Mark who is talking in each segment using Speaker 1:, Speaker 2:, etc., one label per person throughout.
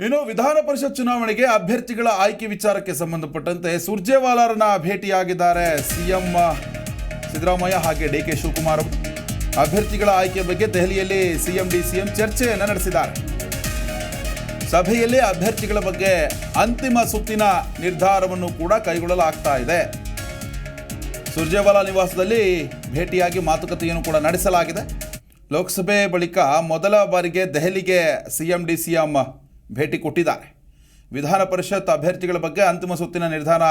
Speaker 1: ಇನ್ನು ವಿಧಾನ ಪರಿಷತ್ ಚುನಾವಣೆಗೆ ಅಭ್ಯರ್ಥಿಗಳ ಆಯ್ಕೆ ವಿಚಾರಕ್ಕೆ ಸಂಬಂಧಪಟ್ಟಂತೆ ಸುರ್ಜೇವಾಲಾರನ್ನ ಭೇಟಿಯಾಗಿದ್ದಾರೆ ಸಿಎಂ ಸಿದ್ದರಾಮಯ್ಯ ಹಾಗೆ ಡಿ ಕೆ ಶಿವಕುಮಾರ್ ಅವರು. ಅಭ್ಯರ್ಥಿಗಳ ಆಯ್ಕೆ ಬಗ್ಗೆ ದೆಹಲಿಯಲ್ಲಿ ಸಿಎಂ ಡಿಸಿಎಂ ಚರ್ಚೆಯನ್ನು ನಡೆಸಿದ್ದಾರೆ. ಸಭೆಯಲ್ಲಿ ಅಭ್ಯರ್ಥಿಗಳ ಬಗ್ಗೆ ಅಂತಿಮ ಸುತ್ತಿನ ನಿರ್ಧಾರವನ್ನು ಕೂಡ ಕೈಗೊಳ್ಳಲಾಗ್ತಾ ಇದೆ. ಸುರ್ಜೇವಾಲಾ ನಿವಾಸದಲ್ಲಿ ಭೇಟಿಯಾಗಿ ಮಾತುಕತೆಯನ್ನು ಕೂಡ ನಡೆಸಲಾಗಿದೆ. ಲೋಕಸಭೆ ಬಳಿಕ ಮೊದಲ ಬಾರಿಗೆ ದೆಹಲಿಗೆ ಸಿಎಂ ಡಿಸಿಎಂ ಭೇಟಿ ಕೊಟ್ಟಿದ್ದಾರೆ. ವಿಧಾನ ಪರಿಷತ್ ಅಭ್ಯರ್ಥಿಗಳ ಬಗ್ಗೆ ಅಂತಿಮ ಸುತ್ತಿನ ನಿರ್ಧಾರ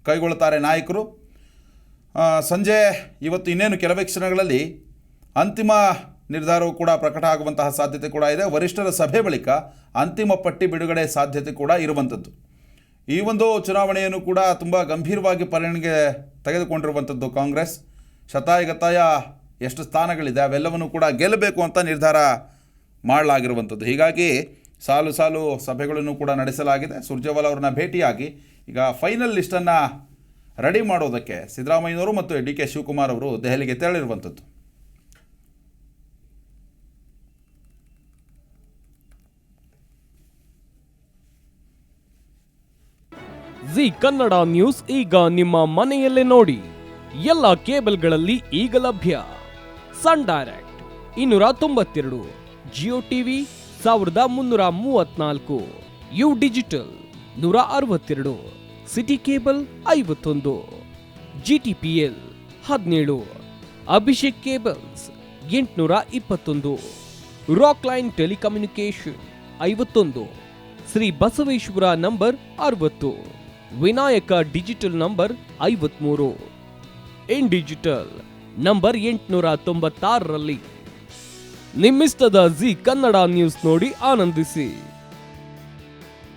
Speaker 1: ಕೈಗೊಳ್ಳುತ್ತಾರೆ ನಾಯಕರು. ಸಂಜೆ ಇವತ್ತು ಇನ್ನೇನು ಕೆಲವೇ ಕ್ಷಣಗಳಲ್ಲಿ ಅಂತಿಮ ನಿರ್ಧಾರವು ಕೂಡ ಪ್ರಕಟ ಆಗುವಂತಹ ಸಾಧ್ಯತೆ ಕೂಡ ಇದೆ. ವರಿಷ್ಠರ ಸಭೆ ಬಳಿಕ ಅಂತಿಮ ಪಟ್ಟಿ ಬಿಡುಗಡೆ ಸಾಧ್ಯತೆ ಕೂಡ ಇರುವಂಥದ್ದು. ಈ ಒಂದು ಚುನಾವಣೆಯನ್ನು ಕೂಡ ತುಂಬ ಗಂಭೀರವಾಗಿ ಪರಿಗಣನೆಗೆ ತೆಗೆದುಕೊಂಡಿರುವಂಥದ್ದು ಕಾಂಗ್ರೆಸ್. ಶತಾಯಗತಾಯ ಎಷ್ಟು ಸ್ಥಾನಗಳಿದೆ ಅವೆಲ್ಲವನ್ನು ಕೂಡ ಗೆಲ್ಲಬೇಕು ಅಂತ ನಿರ್ಧಾರ ಮಾಡಲಾಗಿರುವಂಥದ್ದು. ಹೀಗಾಗಿ ಸಾಲು ಸಾಲು ಸಭೆಗಳನ್ನು ಕೂಡ ನಡೆಸಲಾಗಿದೆ. ಸುರ್ಜೇವಾಲಾ ಅವ್ರನ್ನ ಭೇಟಿಯಾಗಿ ಈಗ ಫೈನಲ್ ಲಿಸ್ಟನ್ನು ರೆಡಿ ಮಾಡೋದಕ್ಕೆ ಸಿದ್ದರಾಮಯ್ಯನವರು ಮತ್ತು ಡಿ ಕೆ ಶಿವಕುಮಾರ್ ಅವರು ದೆಹಲಿಗೆ ತೆರಳಿರುವಂಥದ್ದು.
Speaker 2: ಜಿ ಕನ್ನಡ ನ್ಯೂಸ್ ಈಗ ನಿಮ್ಮ ಮನೆಯಲ್ಲೇ ನೋಡಿ. ಎಲ್ಲ ಕೇಬಲ್ಗಳಲ್ಲಿ ಈಗ ಲಭ್ಯ. Sun Direct 292, Jio TV 1334, U digital 162, city cable 51, GTPL 17, Abhishek cables 821, rock line telecommunication 51, Shri Basaveshwara number 60, Vinayaka digital number 53, in digital number 896ರಲ್ಲಿ. ನಿಮ್ಮಿಸ್ತದ ಜಿ ಕನ್ನಡ ನ್ಯೂಸ್ ನೋಡಿ ಆನಂದಿಸಿ.